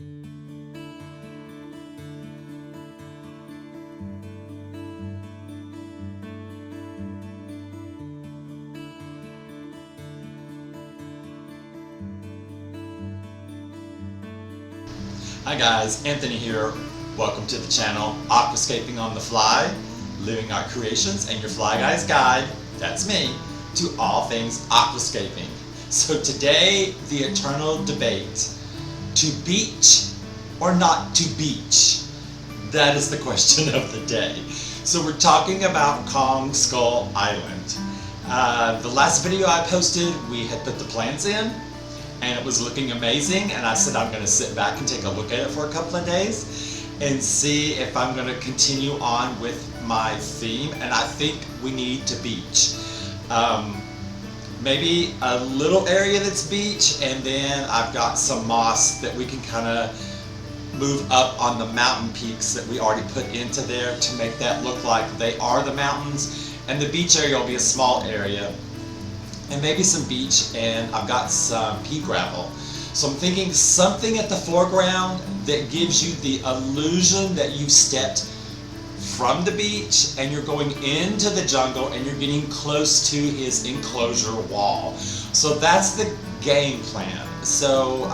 Hi guys, Anthony here. Welcome to the channel Aquascaping on the Fly, living our creations and your fly guy's guide, that's me, to all things aquascaping. So today, the eternal debate, to beach or not to beach? That is the question of the day. So we're talking about Kong Skull Island. The last video I posted, we had put the plants in, and it was looking amazing, and I said I'm going to sit back and take a look at it for a couple of days and see if I'm going to continue on with my theme, and I think we need to beach. Maybe a little area that's beach, and then I've got some moss that we can kind of move up on the mountain peaks that we already put into there to make that look like they are the mountains, and the beach area will be a small area. And maybe some beach, and I've got some pea gravel. So I'm thinking something at the foreground that gives you the illusion that you've stepped from the beach and you're going into the jungle and you're getting close to his enclosure wall. So that's the game plan. So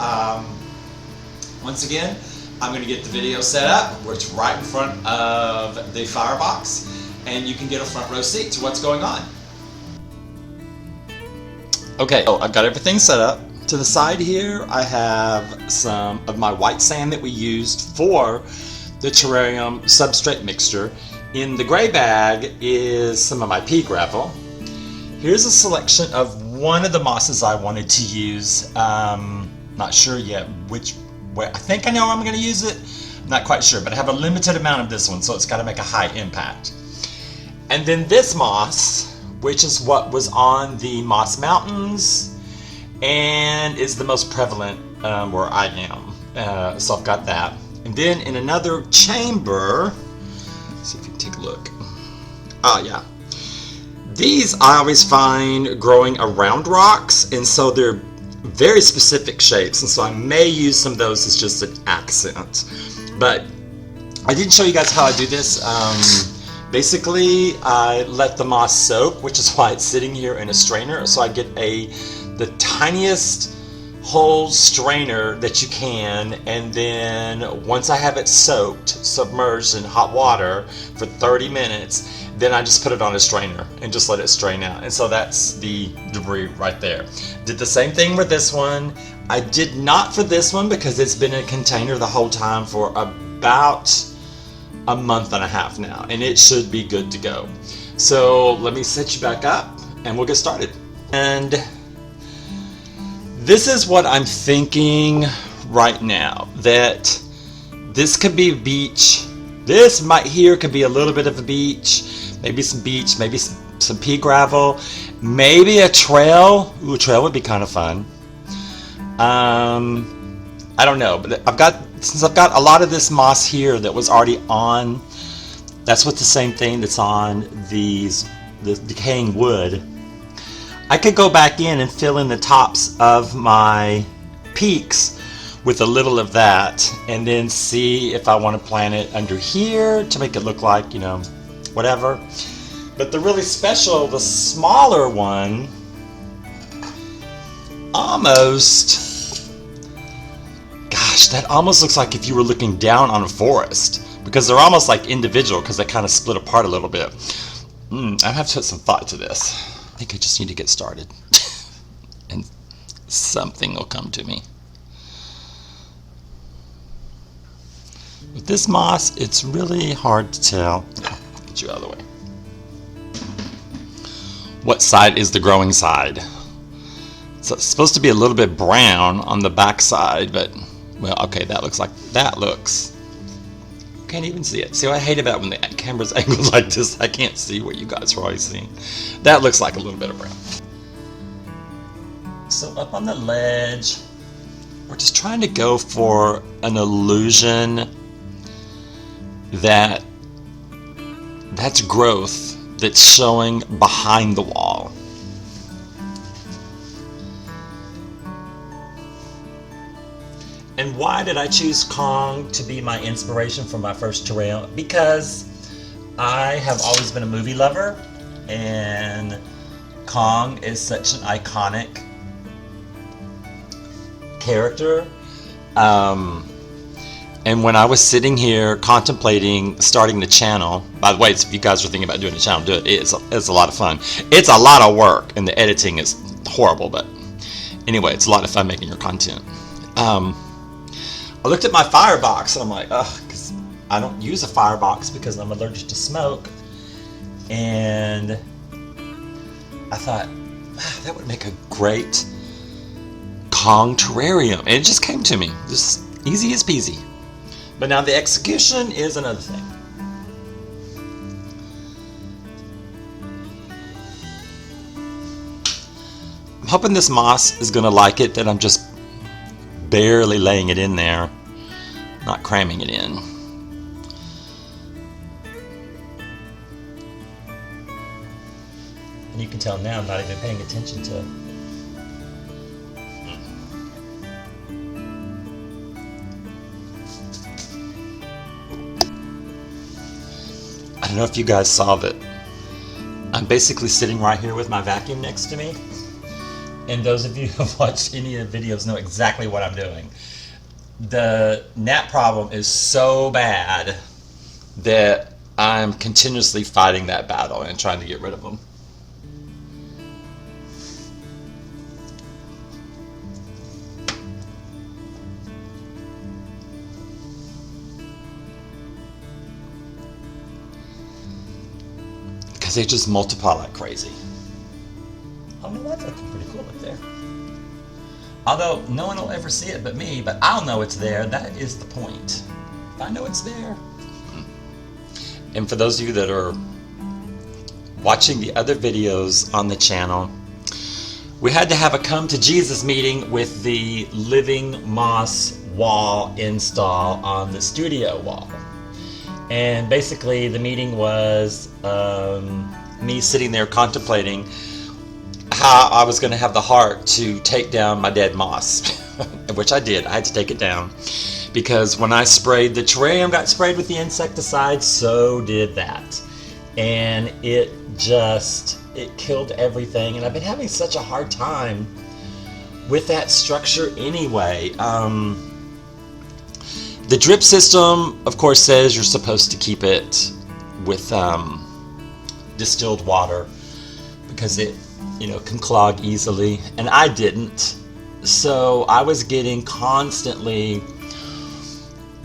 once again, I'm going to get the video set up, where it's right in front of the firebox, and you can get a front row seat to what's going on. Okay, so I've got everything set up. To the side here, I have some of my white sand that we used for the terrarium substrate mixture. In the gray bag is some of my pea gravel. Here's a selection of one of the mosses I wanted to use. Not sure yet where. I think I know where I'm going to use it. Not quite sure, but I have a limited amount of this one, so it's got to make a high impact. And then this moss, which is what was on the Moss Mountains and is the most prevalent where I am. So I've got that. And then in another chamber, let's see if you can take a look. Oh yeah. These I always find growing around rocks, and so they're very specific shapes, and so I may use some of those as just an accent. But I didn't show you guys how I do this. Basically, I let the moss soak, which is why it's sitting here in a strainer. So I get the tiniest whole strainer that you can, and then once I have it soaked, submerged in hot water for 30 minutes, then I just put it on a strainer and just let it strain out. And so that's the debris right there. Did the same thing with this one. I did not for this one because it's been in a container the whole time for about a month and a half now, and it should be good to go. So let me set you back up and we'll get started. And this is what I'm thinking right now, that this could be a beach. This right here could be a little bit of a beach, maybe maybe some pea gravel, maybe a trail. Ooh, a trail would be kind of fun. I don't know, but since I've got a lot of this moss here that was already on, that's what the same thing that's on the decaying wood. I could go back in and fill in the tops of my peaks with a little of that, and then see if I want to plant it under here to make it look like, you know, whatever. But the really special, the smaller one, that almost looks like if you were looking down on a forest, because they're almost like individual because they kind of split apart a little bit. I have to put some thought to this. I think I just need to get started and something will come to me. With this moss, it's really hard to tell. Get you out of the way. What side is the growing side? So it's supposed to be a little bit brown on the back side, but well, okay, that looks, can't even see it. See what I hate about when the camera's angled like this, I can't see what you guys are always seeing. That looks like a little bit of brown. So up on the ledge, we're just trying to go for an illusion that that's growth that's showing behind the wall. And why did I choose Kong to be my inspiration for my first terrarium? Because I have always been a movie lover, and Kong is such an iconic character. And when I was sitting here contemplating starting the channel, by the way, if you guys are thinking about doing a channel, do it. It's a lot of fun. It's a lot of work, and the editing is horrible, but anyway, it's a lot of fun making your content. I looked at my firebox, and I'm like, ugh, because I don't use a firebox because I'm allergic to smoke. And I thought, wow, that would make a great Kong terrarium. And it just came to me, just easy as peasy. But now the execution is another thing. I'm hoping this moss is going to like it, that I'm just barely laying it in there, not cramming it in. And you can tell now I'm not even paying attention to it. I don't know if you guys saw that I'm basically sitting right here with my vacuum next to me. And those of you who have watched any of the videos know exactly what I'm doing. The gnat problem is so bad that I'm continuously fighting that battle and trying to get rid of them. Because they just multiply like crazy. Oh no, that's looking pretty cool up there. Although no one will ever see it but me, but I'll know it's there. That is the point. If I know it's there. And for those of you that are watching the other videos on the channel, we had to have a come to Jesus meeting with the living moss wall install on the studio wall. And basically the meeting was me sitting there contemplating how I was going to have the heart to take down my dead moss, which I did. I had to take it down because when I sprayed, the terrarium got sprayed with the insecticide, so did that. And it killed everything. And I've been having such a hard time with that structure anyway. The drip system, of course, says you're supposed to keep it with distilled water because it can clog easily, and I didn't. So I was getting constantly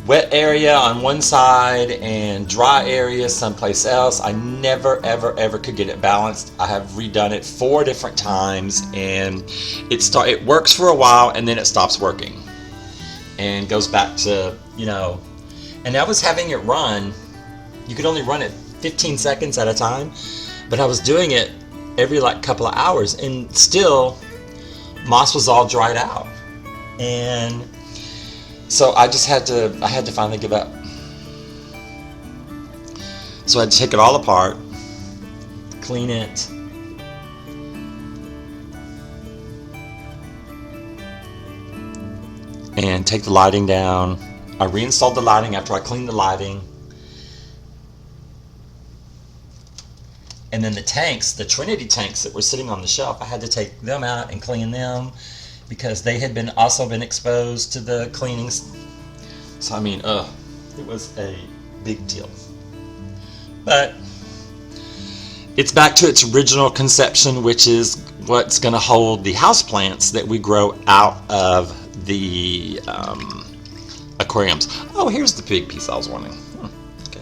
wet area on one side and dry area someplace else. I never ever could get it balanced. I have redone it 4 different times, and it works for a while and then it stops working and goes back to, and I was having it run. You could only run it 15 seconds at a time, but I was doing it every couple of hours, and still moss was all dried out. And so I had to finally give up. So I had to take it all apart, clean it, and take the lighting down. I reinstalled the lighting after I cleaned the lighting. And then the tanks, the Trinity tanks that were sitting on the shelf, I had to take them out and clean them because they had also been exposed to the cleanings. So I mean, it was a big deal. But it's back to its original conception, which is what's going to hold the houseplants that we grow out of the aquariums. Oh, here's the big piece I was wanting. Okay.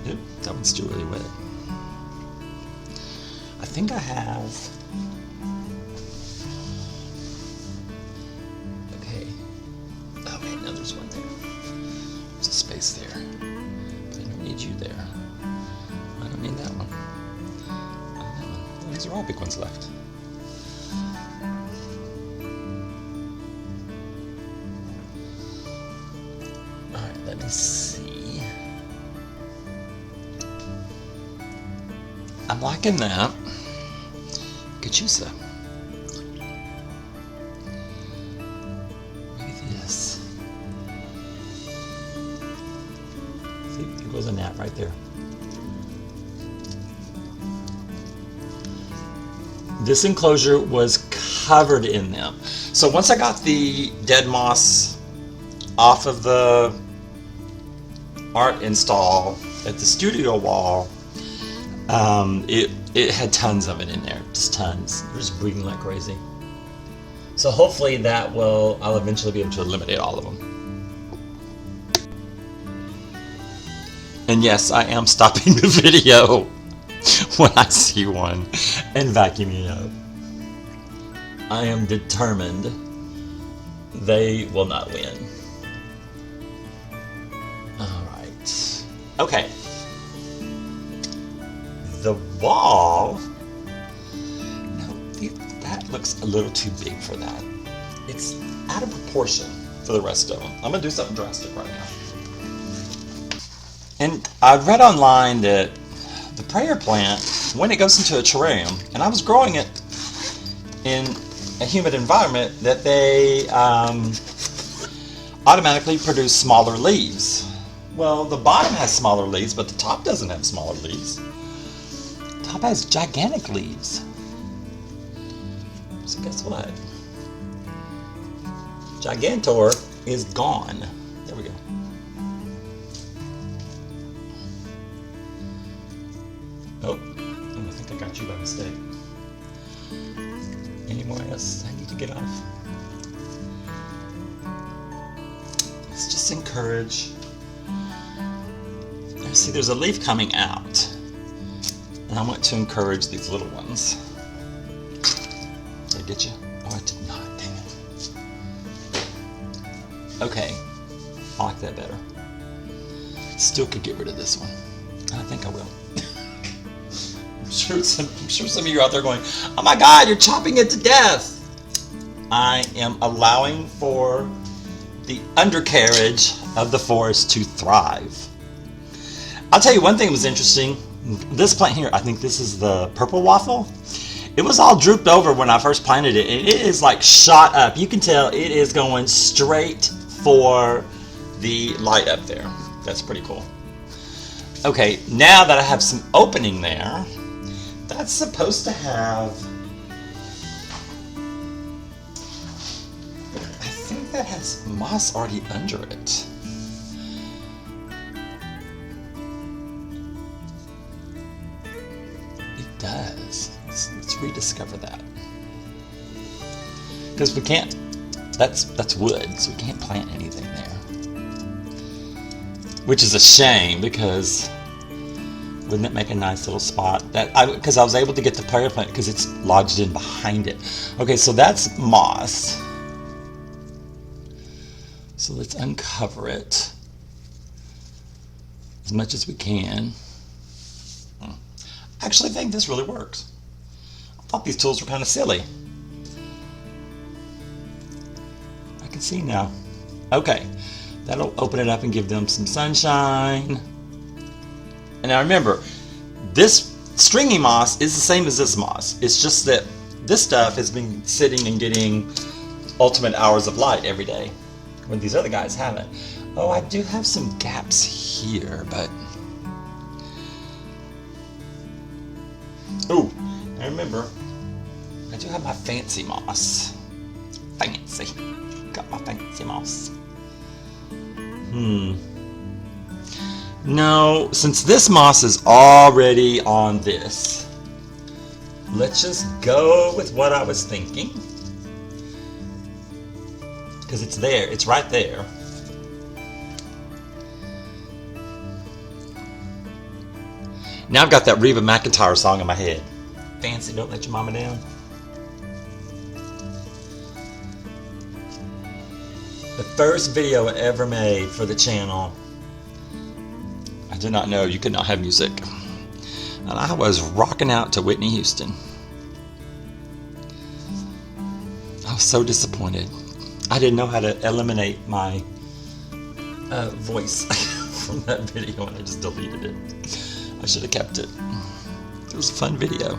Yep, that one's still really wet. I think I have. Okay. Oh wait, no, there's one there. There's a space there. But I don't need you there. I don't need that one. That one. These are all big ones left. Let me see. I'm liking that. Could use that. goes a gnat right there. This enclosure was covered in them. So once I got the dead moss off of the art install at the studio wall, it had tons of it in there, just tons. It was breeding like crazy. So hopefully I'll eventually be able to eliminate all of them. And yes, I am stopping the video when I see one and vacuuming it up. I am determined they will not win. Alright. Okay. The wall, no, that looks a little too big for that. It's out of proportion for the rest of them. I'm going to do something drastic right now. And I read online that the prayer plant, when it goes into a terrarium, and I was growing it in a humid environment, that they automatically produce smaller leaves. Well, the bottom has smaller leaves, but the top doesn't have smaller leaves. The top has gigantic leaves. So guess what? Gigantor is gone. There we go. Oh, I think I got you by mistake. Anywhere else I need to get off? Let's just encourage. See, there's a leaf coming out, and I want to encourage these little ones. Did I get you? Oh, I did not. Dang it. Okay, I like that better. Still could get rid of this one. I think I will. I'm sure some of you are out there going, "Oh my God, you're chopping it to death." I am allowing for the undercarriage of the forest to thrive. I'll tell you one thing that was interesting. This plant here, I think this is the purple waffle. It was all drooped over when I first planted it, and it is like shot up. You can tell it is going straight for the light up there. That's pretty cool. Okay, now that I have some opening there, that's supposed to have, I think that has moss already under it. It does. Let's rediscover that. Because we can't, that's wood, so we can't plant anything there. Which is a shame, because wouldn't it make a nice little spot? Because I was able to get the prayer plant because it's lodged in behind it. Okay, so that's moss. So let's uncover it as much as we can. I actually think this really works. I thought these tools were kind of silly. I can see now. Okay, that'll open it up and give them some sunshine. And now remember, this stringy moss is the same as this moss. It's just that this stuff has been sitting and getting ultimate hours of light every day, when these other guys haven't. Oh, I do have some gaps here, but... Ooh, and remember, I do have my fancy moss. Fancy. Got my fancy moss. No, since this moss is already on this, let's just go with what I was thinking. Because it's there, it's right there. Now I've got that Reba McEntire song in my head. Fancy, don't let your mama down. The first video I ever made for the channel, I did not know you could not have music. And I was rocking out to Whitney Houston. I was so disappointed. I didn't know how to eliminate my voice from that video, and I just deleted it. I should have kept it. It was a fun video.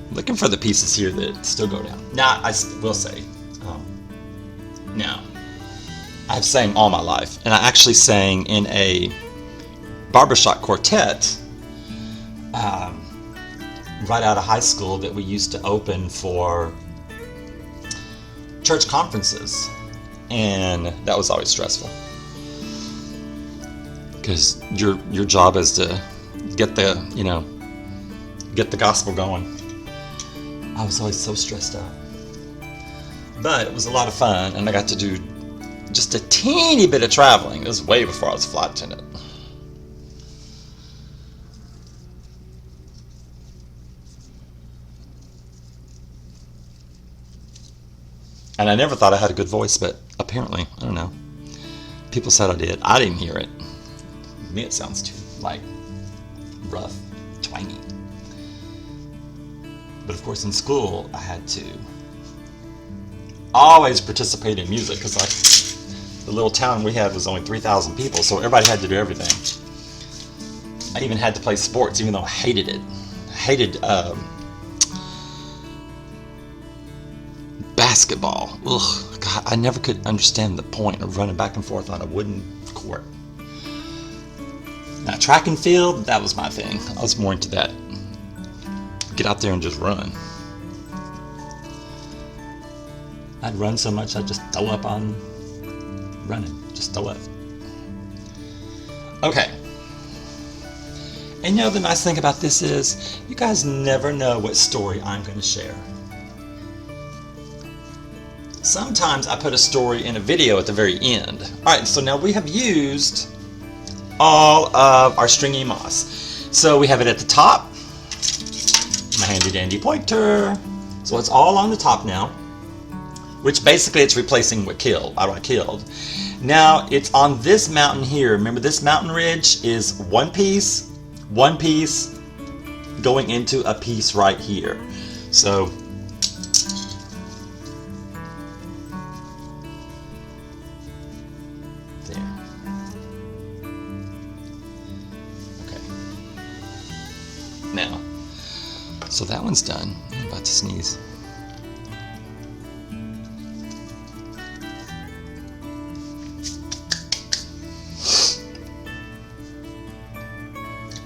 I'm looking for the pieces here that still go down. Now, I will say, now, I've sang all my life, and I actually sang in a barbershop quartet right out of high school that we used to open for church conferences, and that was always stressful because your job is to get the gospel going. I was always so stressed out, but it was a lot of fun, and I got to do just a teeny bit of traveling. It was way before I was a flight attendant. And I never thought I had a good voice, but apparently, I don't know. People said I did. I didn't hear it. To me, it sounds too, rough, twangy. But of course, in school, I had to always participate in music because the little town we had was only 3,000 people, so everybody had to do everything. I even had to play sports, even though I hated it. I hated basketball. Ugh, God, I never could understand the point of running back and forth on a wooden court. Now, track and field, that was my thing. I was more into that. Get out there and just run. I'd run so much I'd just throw up on running. Just throw up. Okay. And the nice thing about this is you guys never know what story I'm going to share. Sometimes I put a story in a video at the very end. Alright, so now we have used all of our stringy moss. So we have it at the top. My handy dandy pointer. So it's all on the top now, which basically it's replacing what I killed. Now it's on this mountain here. Remember, this mountain ridge is one piece going into a piece right here. So there. Okay. Now, so that one's done. I'm about to sneeze.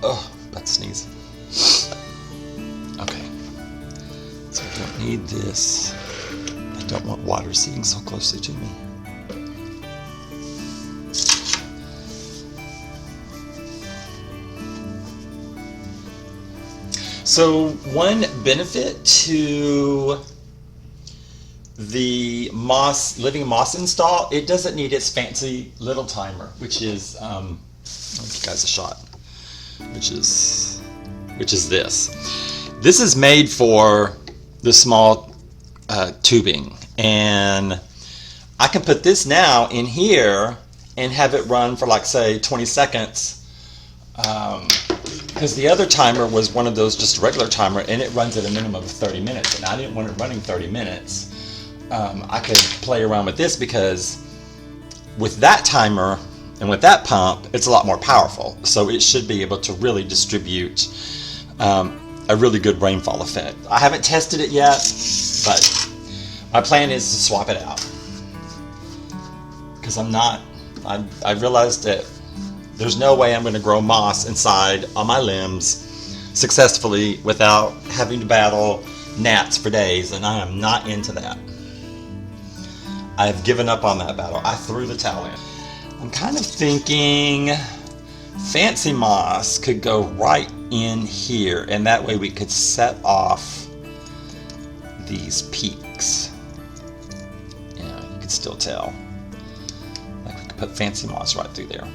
Oh, about to sneeze. Okay. So I don't need this. I don't want water sitting so closely to me. So one benefit to the living moss install, it doesn't need its fancy little timer, which is I'll give you guys a shot. Which is this. This is made for the small tubing, and I can put this now in here and have it run for say 20 seconds. Because the other timer was one of those just regular timer, and it runs at a minimum of 30 minutes, and I didn't want it running 30 minutes. I could play around with this because with that timer and with that pump, it's a lot more powerful, so it should be able to really distribute a really good rainfall effect. I haven't tested it yet, but my plan is to swap it out because I realized that there's no way I'm going to grow moss inside on my limbs successfully without having to battle gnats for days, and I am not into that. I have given up on that battle. I threw the towel in. I'm kind of thinking fancy moss could go right in here, and that way we could set off these peaks. You can still tell. We could put fancy moss right through there.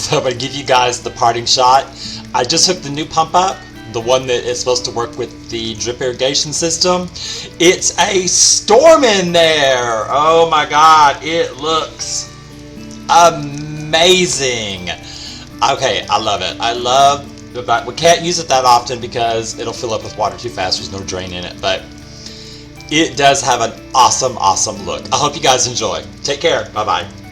So I'm going to give you guys the parting shot. I just hooked the new pump up, the one that is supposed to work with the drip irrigation system. It's a storm in there. Oh my god, it looks amazing. Okay, I love it. I love, but we can't use it that often because it'll fill up with water too fast. There's no drain in it, but it does have an awesome, awesome look. I hope you guys enjoy. Take care. Bye-bye.